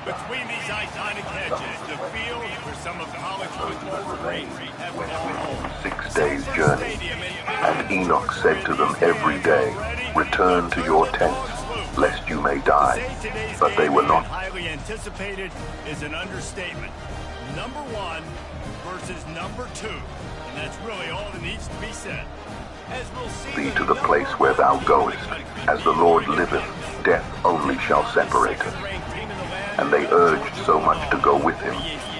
Between these Isominc hedges, the field where some of college football's greats have gone home. 6 days' journey, and Enoch said to them every day, "Return to your tents, lest you may die." But they were not. Highly anticipated is an understatement. Number 1 versus number 2, and that's really all that needs to be said. As we'll see, Thee to the place where thou goest, as the Lord liveth, death only shall separate us. And they urged so much to go with him,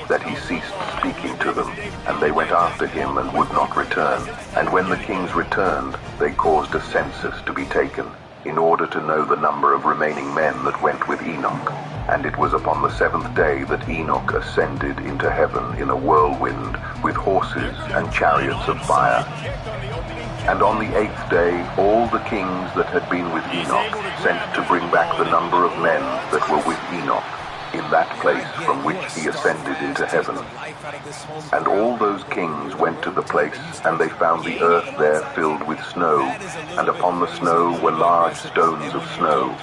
that he ceased speaking to them, and they went after him and would not return. And when the kings returned, they caused a census to be taken, in order to know the number of remaining men that went with Enoch. And it was upon the 7th day that Enoch ascended into heaven in a whirlwind, with horses and chariots of fire. And on the 8th day, all the kings that had been with Enoch sent to bring back the number of men that were with Enoch, in that place from which he ascended into heaven. And all those kings went to the place, and they found the earth there filled with snow, and upon the snow were large stones of snow.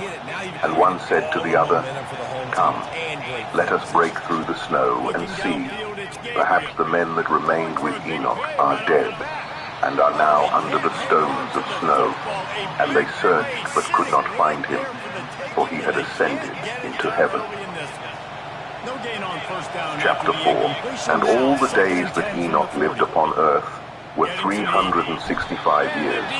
And one said to the other, "Come, let us break through the snow and see. Perhaps the men that remained with Enoch are dead, and are now under the stones of snow." And they searched, but could not find him, for he had ascended into heaven. Chapter 4. And all the days that Enoch lived upon earth were 365 years.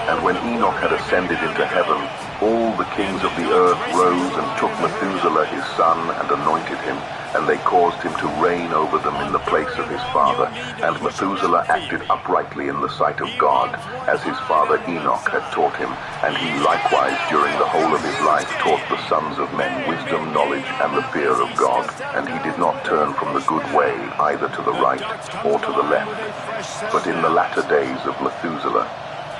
And when Enoch had ascended into heaven, all the kings of the earth rose and took Methuselah his son and anointed him, and they caused him to reign over them in the place of his father. And Methuselah acted uprightly in the sight of God, as his father Enoch had taught him. And he likewise during the whole of his life taught the sons of men wisdom, knowledge, and the fear of God. And he did not turn from the good way either to the right or to the left. But in the latter days of Methuselah,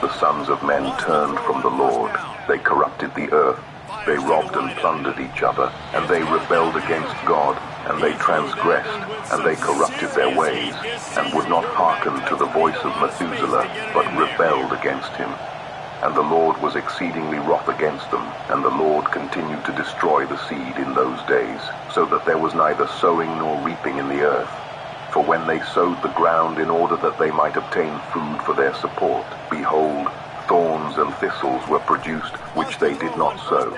the sons of men turned from the Lord. They corrupted the earth. They robbed and plundered each other, and they rebelled against God, and they transgressed, and they corrupted their ways, and would not hearken to the voice of Methuselah, but rebelled against him. And the Lord was exceedingly wroth against them, and the Lord continued to destroy the seed in those days, so that there was neither sowing nor reaping in the earth. For when they sowed the ground in order that they might obtain food for their support, behold, thorns and thistles were produced, which they did not sow.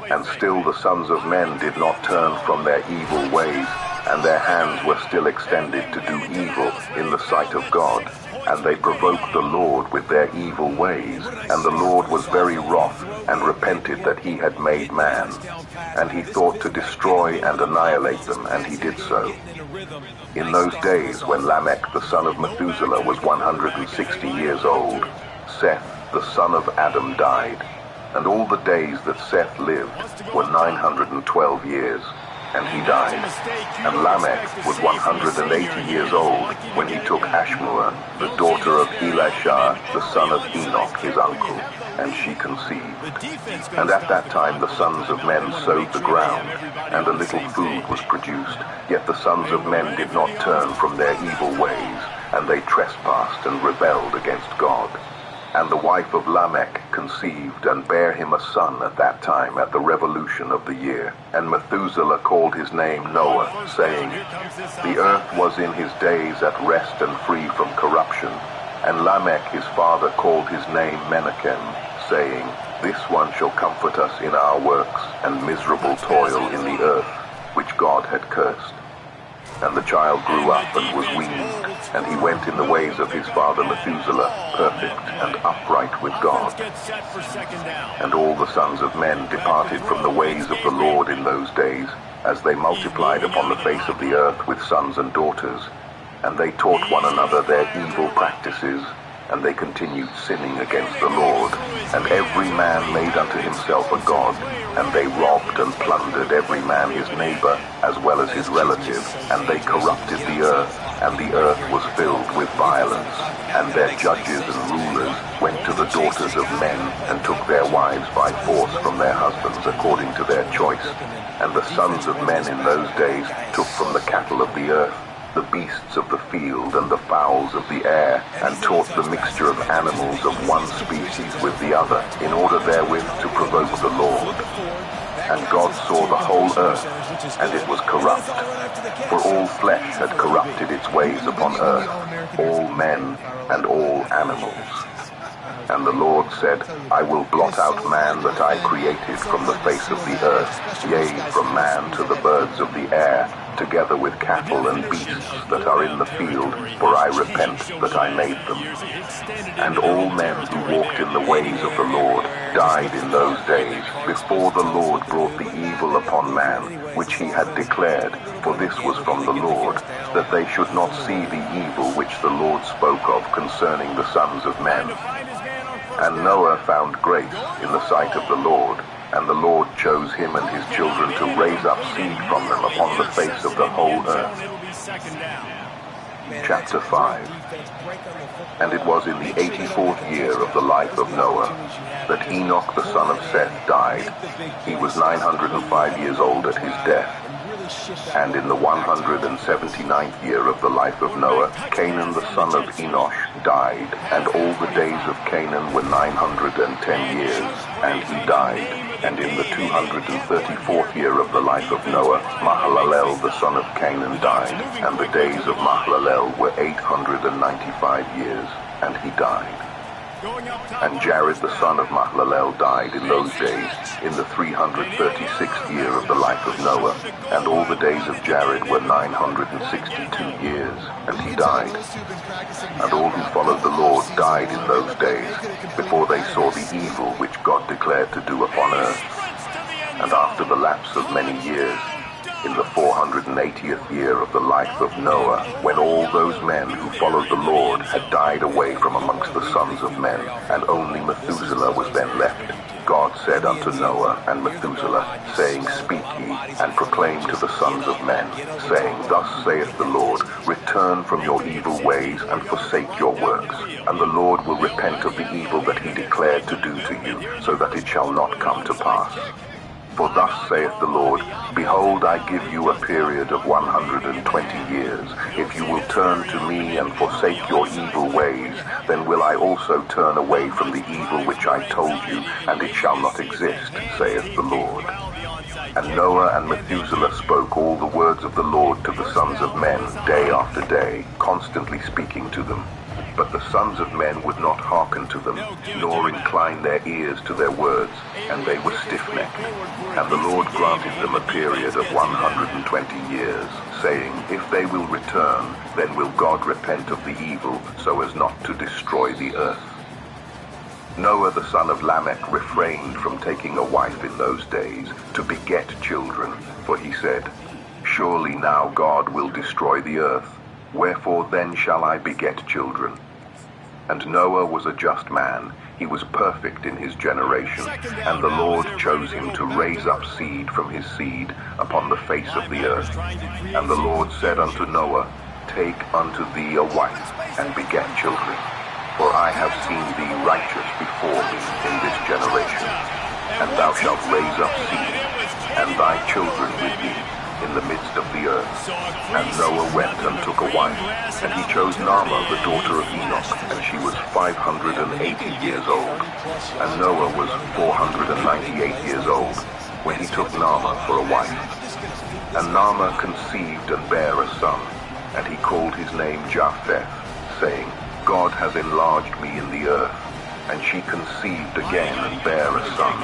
And still the sons of men did not turn from their evil ways, and their hands were still extended to do evil in the sight of God. And they provoked the Lord with their evil ways, and the Lord was very wroth, and repented that he had made man. And he thought to destroy and annihilate them, and he did so. In those days, when Lamech the son of Methuselah was 160 years old, Seth the son of Adam died. And all the days that Seth lived were 912 years, and he died. And Lamech was 180 years old when he took Ashmua, the daughter of Elishah, the son of Enoch, his uncle, and she conceived. And at that time the sons of men sowed the ground, and a little food was produced. Yet the sons of men did not turn from their evil ways, and they trespassed and rebelled against God. And the wife of Lamech conceived and bare him a son at that time at the revolution of the year. And Methuselah called his name Noah, saying, "The earth was in his days at rest and free from corruption. And Lamech his father called his name Menachem, saying, This one shall comfort us in our works and miserable toil in the earth, which God had cursed. And the child grew up and was weaned, and he went in the ways of his father Methuselah, perfect and upright with God. And all the sons of men departed from the ways of the Lord in those days, as they multiplied upon the face of the earth with sons and daughters. And they taught one another their evil practices, and they continued sinning against the Lord. And every man made unto himself a god, and they robbed and plundered every man his neighbor as well as his relative, and they corrupted the earth, and the earth was filled with violence. And their judges and rulers went to the daughters of men, and took their wives by force from their husbands according to their choice. And the sons of men in those days took from the cattle of the earth, the beasts of the field and the fowls of the air, and taught the mixture of animals of one species with the other, in order therewith to provoke the Lord. And God saw the whole earth, and it was corrupt, for all flesh had corrupted its ways upon earth, all men and all animals. And the Lord said, I will blot out man that I created from the face of the earth, yea, from man to the birds of the air, together with cattle and beasts that are in the field, for I repent that I made them. And all men who walked in the ways of the Lord died in those days, before the Lord brought the evil upon man, which he had declared, for this was from the Lord, that they should not see the evil which the Lord spoke of concerning the sons of men. And Noah found grace in the sight of the Lord, and the Lord chose him and his children to raise up seed from them upon the face of the whole earth. Chapter 5. And it was in the 84th year of the life of Noah that Enoch the son of Seth died. He was 905 years old at his death. And in the 179th year of the life of Noah, Canaan the son of Enosh died, and all the days of Canaan were 910 years, and he died. And in the 234th year of the life of Noah, Mahalalel the son of Canaan died, and the days of Mahalalel were 895 years, and he died. And Jared the son of Mahalalel died in those days, in the 336th year of the life of Noah, and all the days of Jared were 962 years, and he died. And all who followed the Lord died in those days, before they saw the evil which God declared to do upon earth. And after the lapse of many years, in the 480th year of the life of Noah, when all those men who followed the Lord had died away from amongst the sons of men, and only Methuselah was then left, God said unto Noah and Methuselah, saying, Speak ye, and proclaim to the sons of men, saying, Thus saith the Lord, Return from your evil ways, and forsake your works, and the Lord will repent of the evil that he declared to do to you, so that it shall not come to pass. For thus saith the Lord, Behold, I give you a period of 120 years. If you will turn to me and forsake your evil ways, then will I also turn away from the evil which I told you, and it shall not exist, saith the Lord. And Noah and Methuselah spoke all the words of the Lord to the sons of men, day after day, constantly speaking to them. But the sons of men would not hearken to them, nor incline their ears to their words, and they were stiff-necked. And the Lord granted them a period of 120 years, saying, If they will return, then will God repent of the evil, so as not to destroy the earth. Noah the son of Lamech refrained from taking a wife in those days, to beget children, for he said, Surely now God will destroy the earth, wherefore then shall I beget children? And Noah was a just man, he was perfect in his generation, and the Lord chose him to raise up seed from his seed upon the face of the earth. And the Lord said unto Noah, Take unto thee a wife, and beget children, for I have seen thee righteous before me in this generation. And thou shalt raise up seed, and thy children with thee, in the midst of the earth. And Noah went and took a wife, and he chose Naamah the daughter of Enoch, and she was 580 years old. And Noah was 498 years old when he took Naamah for a wife. And Naamah conceived and bare a son, and he called his name Japheth, saying, God has enlarged me in the earth. And she conceived again and bare a son,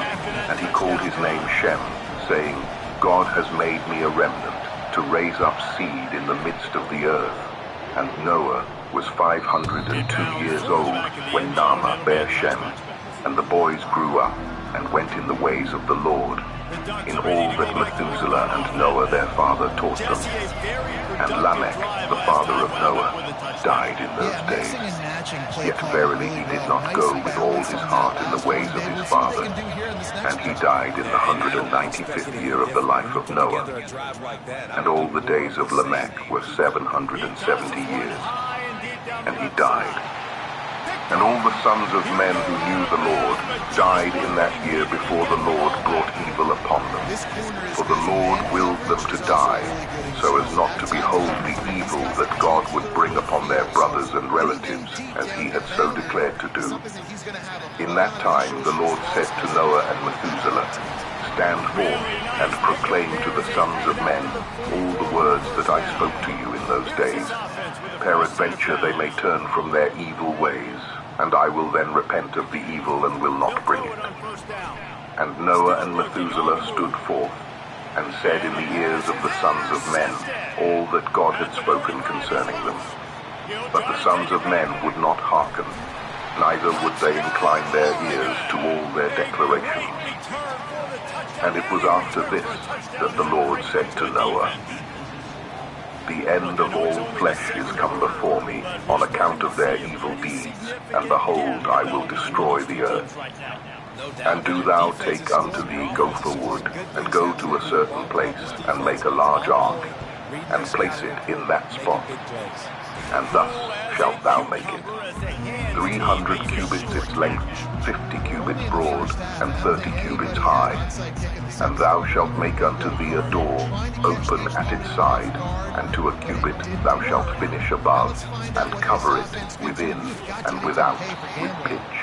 and he called his name Shem, saying, God has made me a remnant, to raise up seed in the midst of the earth. And Noah was 502 years old when Naamah bare Shem. And the boys grew up, and went in the ways of the Lord, in all that Methuselah and Noah their father taught them. And Lamech the father of Noah, died in those days. Yet verily he did not go with all his heart in the ways of his father, and he died in the 195th year of the life of Noah. And all the days of Lamech were 770 years, and he died. And all the sons of men who knew the Lord died in that year before the Lord brought evil upon them. For the Lord willed them to die, so as not to behold the evil that God would bring upon their brothers and relatives, as he had so declared to do. In that time the Lord said to Noah and Methuselah, Stand forth and proclaim to the sons of men all the words that I spoke to you in those days. Peradventure they may turn from their evil ways, and I will then repent of the evil and will not bring it. And Noah and Methuselah stood forth, and said in the ears of the sons of men all that God had spoken concerning them. But the sons of men would not hearken, neither would they incline their ears to all their declarations. And it was after this that the Lord said to Noah, The end of all flesh is come before me, on account of their evil deeds, and behold, I will destroy the earth. And do thou take unto thee gopher wood, and go to a certain place, and make a large ark, and place it in that spot. And thus shalt thou make it. 300 cubits its length, 50 cubits broad, and 30 cubits high. And thou shalt make unto thee a door, open at its side, and to a cubit thou shalt finish above, and cover it within and without with pitch.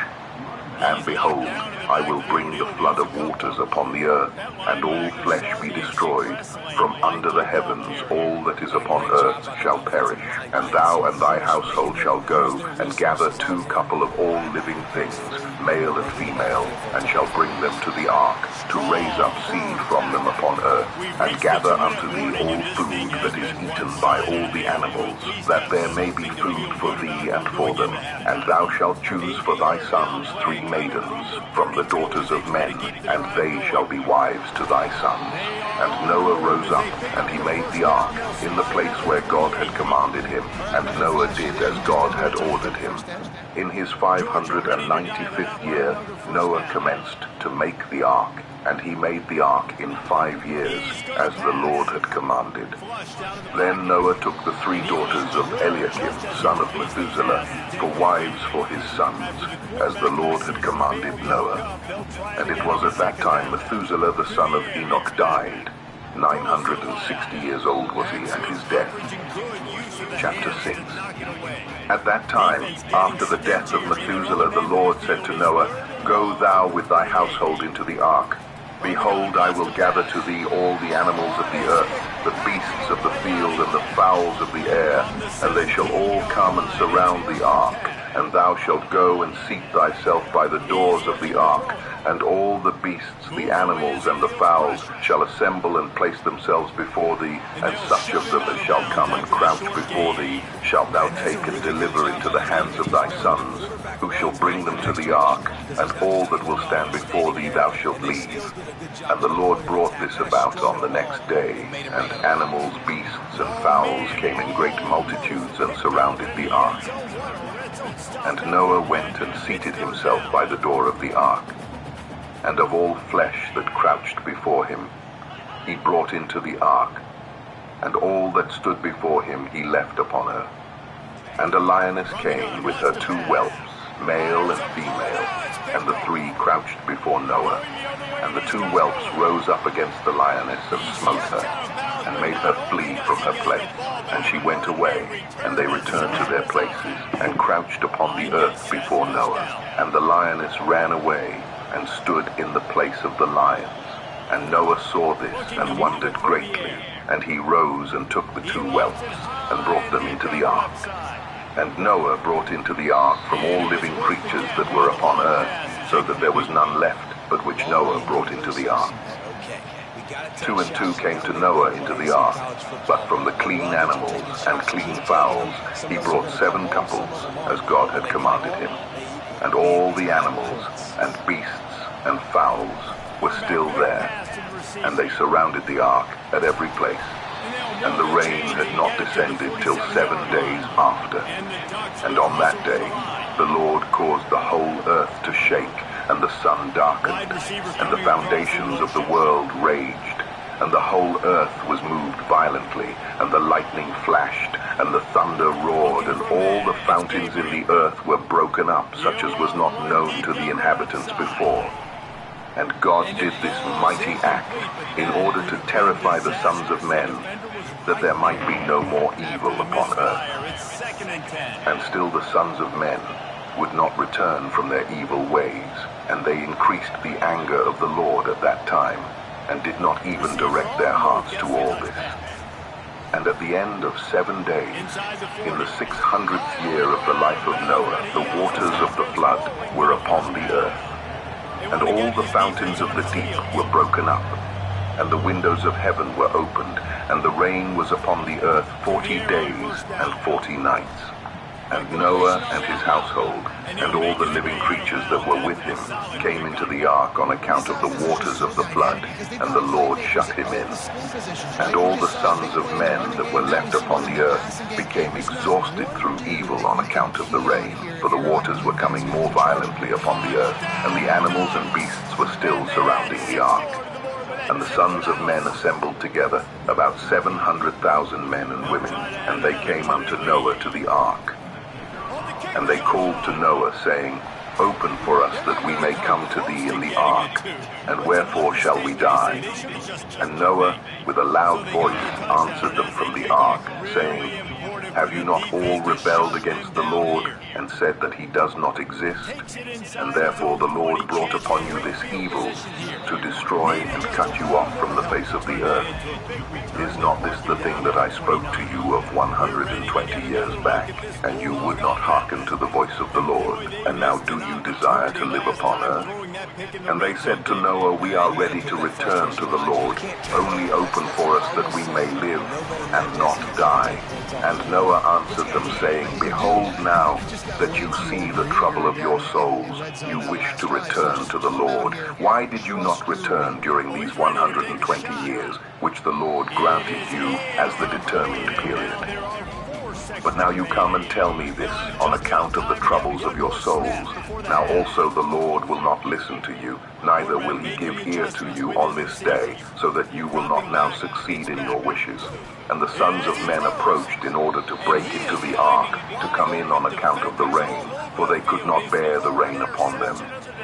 And behold, I will bring the flood of waters upon the earth, and all flesh be destroyed. From under the heavens all that is upon earth shall perish. And thou and thy household shall go, and gather 2 couple of all living things, male and female, and shall bring them to the ark, to raise up seed from them upon earth, and gather unto thee all food that is eaten by all the animals, that there may be food for thee and for them. And thou shalt choose for thy sons 3 maidens from the daughters of men, and they shall be wives to thy sons. And Noah rose up, and he made the ark in the place where God had commanded him, and Noah did as God had ordered him. In his 595th year Noah commenced to make the ark, and he made the ark in 5 years, as the Lord had commanded. Then Noah took the 3 daughters of Eliakim, son of Methuselah, for wives for his sons, as the Lord had commanded Noah. And it was at that time Methuselah the son of Enoch died. 960 years old was he at his death. Chapter 6. At that time, after the death of Methuselah, the Lord said to Noah, Go thou with thy household into the ark. Behold, I will gather to thee all the animals of the earth, the beasts of the field, and the fowls of the air, and they shall all come and surround the ark. And thou shalt go and seat thyself by the doors of the ark, and all the beasts, the animals, and the fowls shall assemble and place themselves before thee, and such of them as shall come and crouch before thee shalt thou take and deliver into the hands of thy sons, who shall bring them to the ark, and all that will stand before thee thou shalt leave. And the Lord brought this about on the next day, and animals, beasts, and fowls came in great multitudes and surrounded the ark. And Noah went and seated himself by the door of the ark. And of all flesh that crouched before him, he brought into the ark, and all that stood before him he left upon her. And a lioness came with her 2 whelps, male and female, and the 3 crouched before Noah. And the 2 whelps rose up against the lioness and smote her, and made her flee from her place. And she went away, and they returned to their places, and crouched upon the earth before Noah. And the lioness ran away, and stood in the place of the lions. And Noah saw this, and wondered greatly. And he rose and took the 2 whelps, and brought them into the ark. And Noah brought into the ark from all living creatures that were upon earth, so that there was none left, but which Noah brought into the ark. 2 and 2 came to Noah into the ark, but from the clean animals and clean fowls he brought 7 couples, as God had commanded him. And all the animals and beasts and fowls were still there, and they surrounded the ark at every place. and the rain had not descended till 7 days after. And on that day the Lord caused the whole earth to shake, and the sun darkened, and the foundations of the world raged, and the whole earth was moved violently, and the lightning flashed, and the thunder roared, and all the fountains in the earth were broken up, such as was not known to the inhabitants before. And God did this mighty act in order to terrify the sons of men, that there might be no more evil upon earth. And still the sons of men would not return from their evil ways, and they increased the anger of the Lord at that time, and did not even direct their hearts to all this. And at the end of 7 days, in the 600th year of the life of Noah, the waters of the flood were upon the earth, and all the fountains of the deep were broken up, and the windows of heaven were opened, and the rain was upon the earth 40 days and 40 nights. And Noah and his household, and all the living creatures that were with him, came into the ark on account of the waters of the flood, and the Lord shut him in. And all the sons of men that were left upon the earth became exhausted through evil on account of the rain, for the waters were coming more violently upon the earth, and the animals and beasts were still surrounding the ark. And the sons of men assembled together, about 700,000 men and women, and they came unto Noah to the ark. And they called to Noah, saying, Open for us that we may come to thee in the ark, and wherefore shall we die? And Noah with a loud voice answered them from the ark, saying, Have you not all rebelled against the Lord, and said that he does not exist? And therefore the Lord brought upon you this evil, to destroy and cut you off from the face of the earth. Is not this the thing that I spoke to you of 120 years back? And you would not hearken to the voice of the Lord, and now do you desire to live upon earth? And they said to Noah, We are ready to return to the Lord, only open for us that we may live, and not die. And Noah answered them, saying, Behold now that you see the trouble of your souls, you wish to return to the Lord. Why did you not return during these 120 years, which the Lord granted you as the determined period? But now you come and tell me this on account of the troubles of your souls. Now also the Lord will not listen to you, neither will he give ear to you on this day, so that you will not now succeed in your wishes. And the sons of men approached in order to break into the ark, to come in on account of the rain, for they could not bear the rain upon them.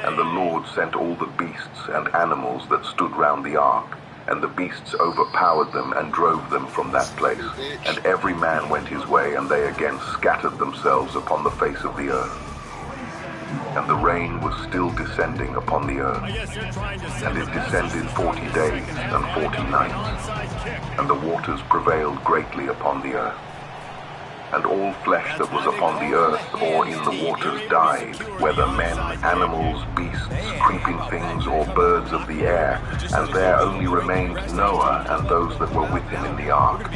And the Lord sent all the beasts and animals that stood round the ark, and the beasts overpowered them and drove them from that place. And every man went his way, and they again scattered themselves upon the face of the earth. And the rain was still descending upon the earth, and it descended 40 days and 40 nights, and the waters prevailed greatly upon the earth. And all flesh that was upon the earth or in the waters died, whether men, animals, beasts, creeping things, or birds of the air. And there only remained Noah and those that were with him in the ark.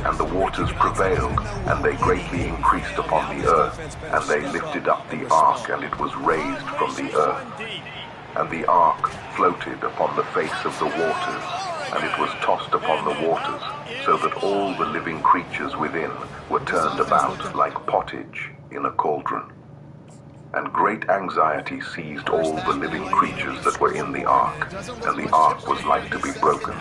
And the waters prevailed, and they greatly increased upon the earth. And they lifted up the ark, and it was raised from the earth. And the ark floated upon the face of the waters, and it was tossed upon the waters, so that all the living creatures within were turned about like pottage in a cauldron. And great anxiety seized all the living creatures that were in the ark, and the ark was like to be broken.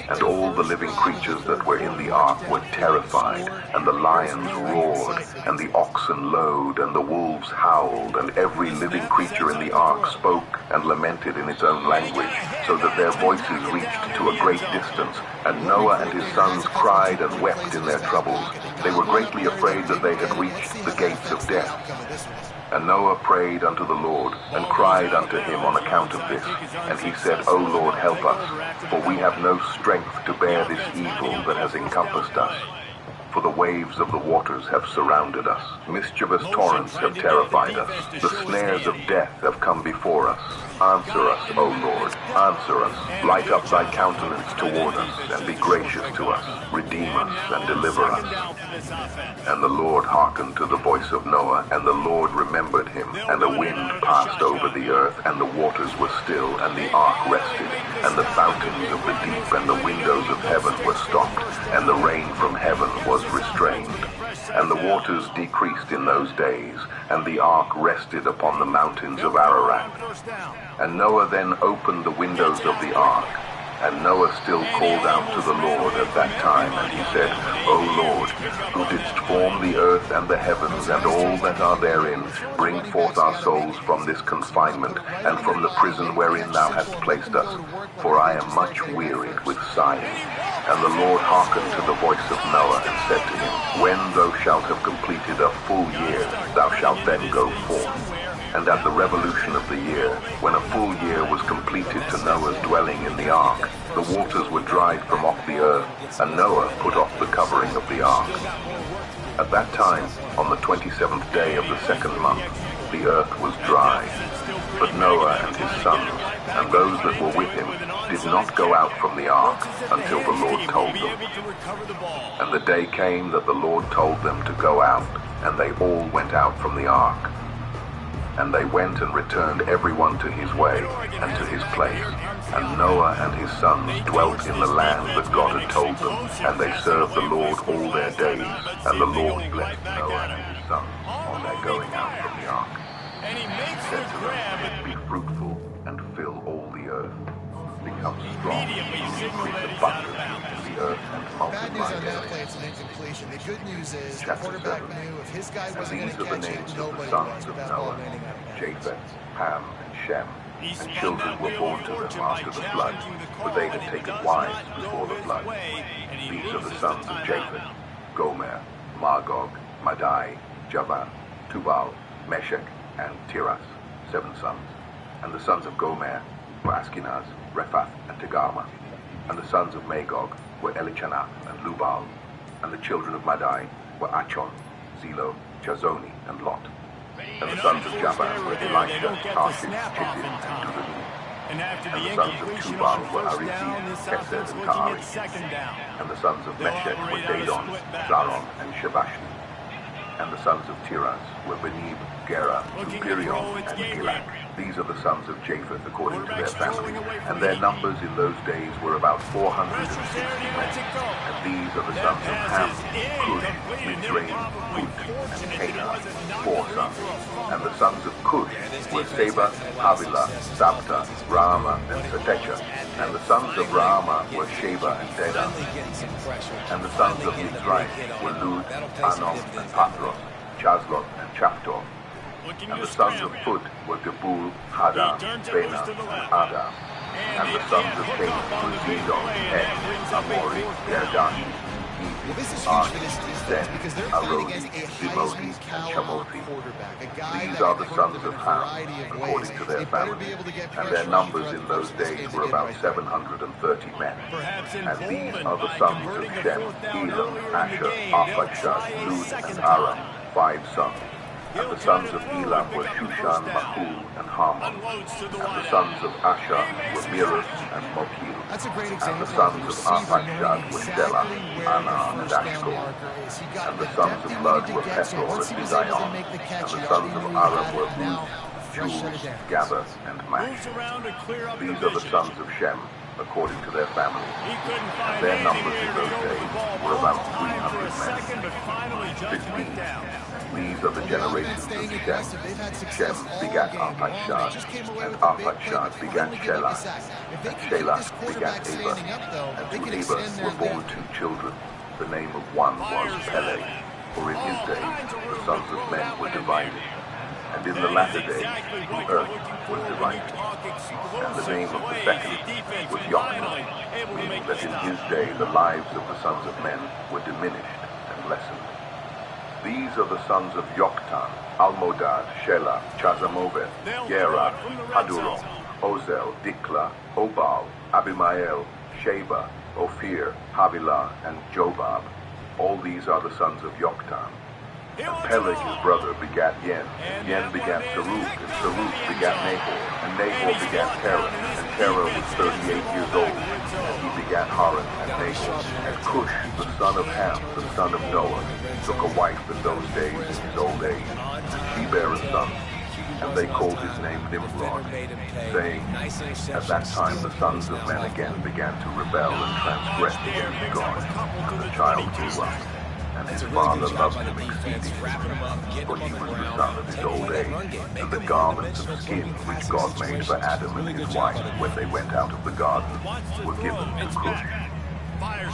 And all the living creatures that were in the ark were terrified, and the lions roared, and the oxen lowed, and the wolves howled, and every living creature in the ark spoke and lamented in its own language, so that their voices reached to a great distance. And Noah and his sons cried and wept in their troubles. They were greatly afraid that they had reached the gates of death. And Noah prayed unto the Lord, and cried unto him on account of this. And he said, O Lord, help us, for we have no strength to bear this evil that has encompassed us. For the waves of the waters have surrounded us. Mischievous torrents have terrified us. The snares of death have come before us. Answer us, O Lord, answer us. Light up thy countenance toward us, and be gracious to us. Redeem us and deliver us. And the Lord hearkened to the voice of Noah, and the Lord remembered him. And the wind passed over the earth, and the waters were still, and the ark rested. and the fountains of the deep and the windows of heaven were stopped, and the rain from heaven was restrained. And the waters decreased in those days, and the ark rested upon the mountains of Ararat. And Noah then opened the windows of the ark, and Noah still called out to the Lord at that time, and he said, O Lord, who didst form the earth and the heavens and all that are therein, bring forth our souls from this confinement, and from the prison wherein thou hast placed us. For I am much wearied with sighing. And the Lord hearkened to the voice of Noah, and said to him, When thou shalt have completed a full year, thou shalt then go forth. And at the revolution of the year, when a full year was completed to Noah's dwelling in the ark, the waters were dried from off the earth, and Noah put off the covering of the ark. At that time, on the 27th day of the second month, the earth was dry. But Noah and his sons, and those that were with him, did not go out from the ark until the Lord told them. And the day came that the Lord told them to go out, and they all went out from the ark. And they went and returned everyone to his way and to his place. And Noah and his sons dwelt in the land that God had told them, and they served the Lord all their days. And the Lord blessed Noah and his sons on their going out from the ark. He said to them, Be fruitful and fill all the earth. Become strong, increase abundantly in the earth, and Bad news multiply on that therein. play, it's an incompletion. The good news is the Chapter quarterback 7. knew if his guy And wasn't these going to are the catch names it, of the nobody sons was of with that ball Noah, landing out of bounds. Japheth, Ham, and Shem. And children were born to them after the flood, for they had taken wives before the flood. These are the sons of Japheth: Gomer, Magog, Madai, Javan, Tubal, Meshech, and Tiras, 7 sons. And the sons of Gomer were Ashkenaz, Rephath, and Togarmah. And the sons of Magog were Elichanath and Lubal. And the children of Madai were Achon, Zelo, Chazoni, and Lot. And the sons of Javan were Elisha, Tarshish, Chittim, and Dudanim. And after And the the sons of incompletion Tubal on were first Ariki, down, this Kesed, offense and looking Taari. at second down. And the sons of They'll Meshech were operate out a Dadon, split back. Zaron, and Shabashni. And the sons of Tiras were Benib, Gera, Looking to Upirion, throw its and game Gilak. record. These are the sons of Japheth according to their Quarterback's families. throwing away from And their the numbers in those days were about 460 Pressure's there, and he men. lets it go. And these are the That sons of pass Ham, is Cush, incomplete, and they're Mizraim, probably Put, and fortunate that it Canaan, wasn't knocked 4 free sons. for a fumble. And the sons of Cush were Seba, Havilah, Sabta, Raama, and Satecha. And the sons of Raama were Sheba and Dedan. And the sons of Mizraim were Lud, Anom, and Pathros, Chazlot, and Chaptor. Looking And to the sons of scramble. Put were Gebul, Hadam, He turns it Bena, loose to the and left. Adam. And the sons of hook Canaan up on were the big Zidon, play, and Ed, that brings up a Amori, fourth down. Gerdashi, Well, this is Evi, huge for this Arni, defense Zen, because they're playing Arodi, against a Zimodi, Heisman and caliber Shamothi. quarterback, a guy These that are can the hurt sons them in of a Ham, variety of according ways. to their They better families. be able to get And pressure their on you numbers throughout in the those course of this game days to were get about right. 730 men. Perhaps And these emboldened are the by sons of converting the Shem, fourth down Elam, earlier in the Asher, game. They'll Arpachshad, try a Lud, second and Aram, time. 5 sons. And He'll the try sons to of throw Elam and were pick up the Shushan, first down. Mahul, and Harmon. Unloads to the And the wideout. sons of Asher He makes were the Mirus catch. and Mokil. That's a great And example the of sons the of receiver knowing Arpachshad were Shelah, exactly where Anna, the and first down Ashkol. marker is. He got And the the sons depth of he Lud needed were to get, so Pethor once he and was able to Zion. make the And catch, the you sons already of knew he Aram had were it. Now, Uz, fresh set of Juz, downs. Gather, and Mash. Moves around to clear up the These are the vision. sons of Shem, according to their families. He couldn't find And their anything numbers there in to those go with the days ball were both about times for a 300 men. second, but finally just went 15. down. These are the Well, the offense generations of staying Shem. aggressive. They've had Shem success all begat game long. They Arpachshad, just came away and with a big play Arpachshad to begat finally give up a Shelah, sack. If they and can keep Shelah this begat quarterback Ava. standing up, though, And they to can Ava extend their were born lead. 2 children. The name of one was Peleg, for in his days the sons of men were divided. And in the latter days the earth was divided. And the name of the second was Yoktan, meaning that in his day the lives of the sons of men were diminished and lessened. These are the sons of Yoktan: Almodad, Shelah, Chazamoveth, Gera, Hadurom, Ozel, Dikla, Obal, Abimael, Sheba, Ophir, Havilah, and Jobab. All these are the sons of Yoktan. And Peleg his brother begat Yen, and Yen begat Serug, and Serug begat Nahor, and Nahor begat Terah, and Terah was 38 years old, and he begat Haran and Nahor. And Cush, the son of Ham, the son of Noah, took a wife in those days in his old age, and she bare a son. And they called his name Nimrod, saying, at that time the sons of men again began to rebel and transgress against God. And the child grew up, and his father loved him exceedingly, for he was the son of his old age. And the garments of skin which God made for Adam and his wife when they went out of the garden were given to Cush.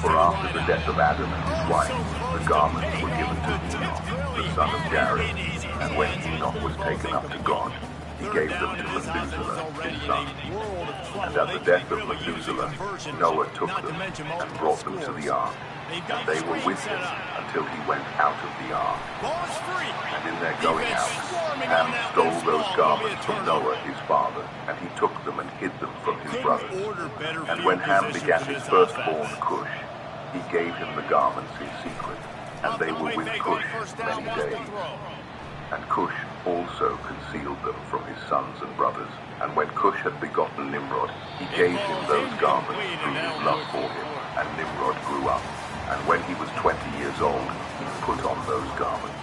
For after the death of Adam and his wife, the garments were given to Enoch, the son of Jared. And when Enoch was taken up to God, he gave them to Methuselah, his son. And at the death of Methuselah, Noah took them and brought them to the ark. And they were with him until he went out of the ark. And in their going out, Ham stole those garments from Noah his father, and he took them and hid them from his brothers. And when Ham begat his firstborn Cush, he gave him the garments in secret, and they were with Cush many days. And Cush also concealed them from his sons and brothers. And when Cush had begotten Nimrod, he gave him those garments through his love for him, and Nimrod grew up. And when he was 20 years old, he put on those garments.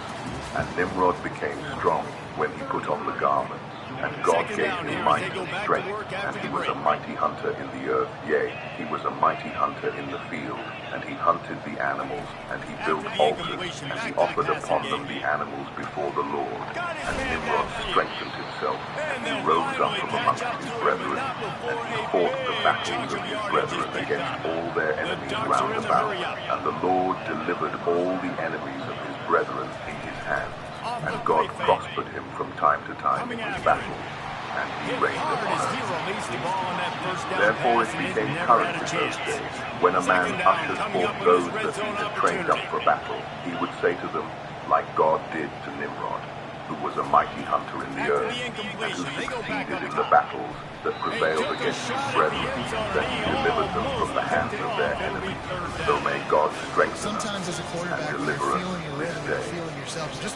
And Nimrod became strong when he put on the garments. And God gave him mighty strength, and he was a mighty hunter in the earth. Yea, he was a mighty hunter in the field, and he hunted the animals, and he built altars, and he offered upon them the animals before the Lord. And Nimrod strengthened himself, and he rose up from amongst his brethren, and he fought the battles of his brethren against all their enemies round about. And the Lord delivered all the enemies of his brethren in his hand. And God prospered him from time to time in his battles, and he reigned upon earth. Therefore it became current in those days, when a man ushers forth those that he had trained up for battle, he would say to them, like God did to Nimrod, who was a mighty hunter in the earth, and who succeeded in the battles that prevailed against his brethren, that he delivered them from the hands of their enemies. So may God strengthen us and deliver us this day.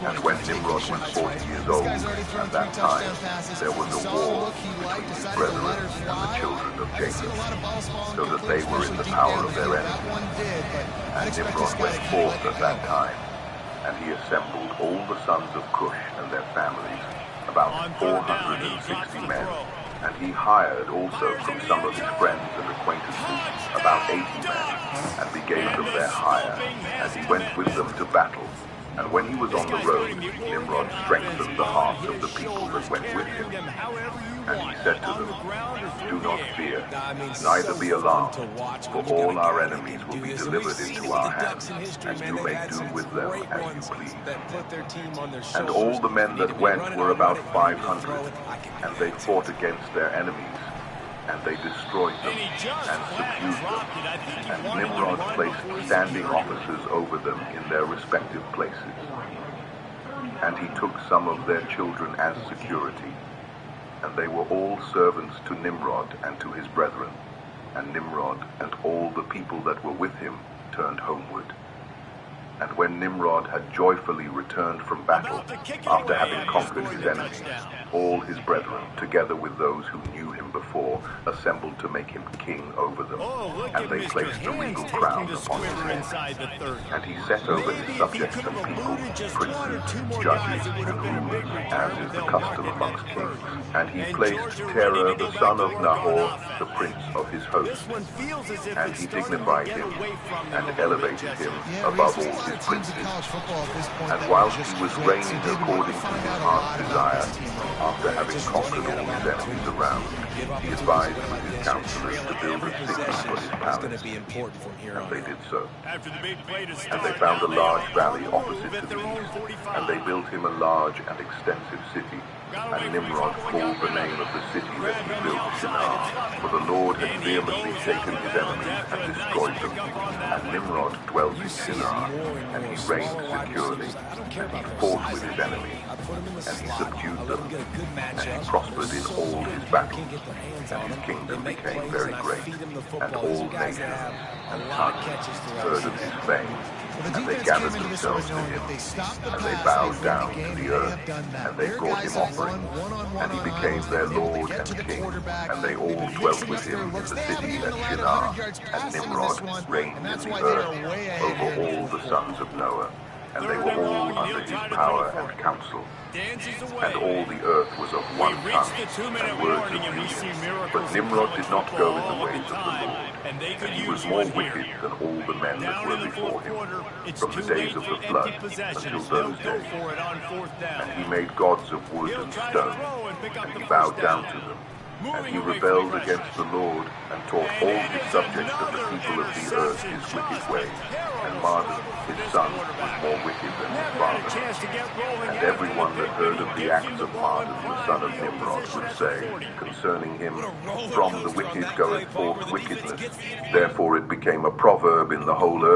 And when Nimrod was 40 years old, at that time there was a war between his brethren and the children of Jacob, so that they were in the power of their enemies. And Nimrod went forth at that time, and he assembled all the sons of Cush and their families, about 460 men. And he hired also from some of his friends and acquaintances about 80 men, and he gave them their hire, and he went with them to battle. And when he was on the road, Nimrod strengthened the hearts of the people that went with him. And he said to them, do not fear, neither be alarmed, for all our enemies will be delivered into our hands, and you may do with them as you please. And all the men that went were about 500, and they fought against their enemies, and they destroyed them and subdued them. And Nimrod placed standing officers over them in their respective places. And he took some of their children as security. And they were all servants to Nimrod and to his brethren. And Nimrod and all the people that were with him turned homeward. And when Nimrod had joyfully returned from battle, after having conquered his enemies, all his brethren, together with those who knew him before, assembled to make him king over them. And they placed a regal crown upon his head. And he set over his subjects and people, princes, judges, and rulers, as is the custom amongst kings. And he placed Terah, the son of Nahor, the prince of his host. And he dignified him, and elevated him above all his princes. And whilst he was reigning according to his heart's desire, after having conquered all his enemies around, he advised with his counselors to build a city for his palace. And they did so. And they found a large valley opposite to the east, and they built him a large and extensive city. And Nimrod called the name of the city that he built Shinar, for the Lord had vehemently taken his enemies and destroyed them. And Nimrod dwelt in Shinar, and he reigned securely, and he fought with his enemies, and he subdued them, and he prospered in all his battles, and his kingdom became very great, and all nations and tongues heard of his fame. And they gathered themselves to him, and they bowed down to the earth, and they brought him offerings, and he became their Lord and King, and they all dwelt with him in the city at Shinar, and Nimrod reigned in the earth over all the sons of Noah, and they were all under his power and counsel. And all the earth was of one tongue and words of union. But Nimrod did not go in the ways of the Lord, and he was more wicked than all the men that were before him, from the days of the flood until those days. And he made gods of wood and stone, and he bowed down to them. And he rebelled against the Lord, and taught all his subjects of the people of the earth his wicked ways. And Mardon, his son, was more wicked than his father. And everyone that heard of the acts of Mardon, the son of Nimrod, would say concerning him, from the wicked goeth forth wickedness. Therefore it became a proverb in the whole earth.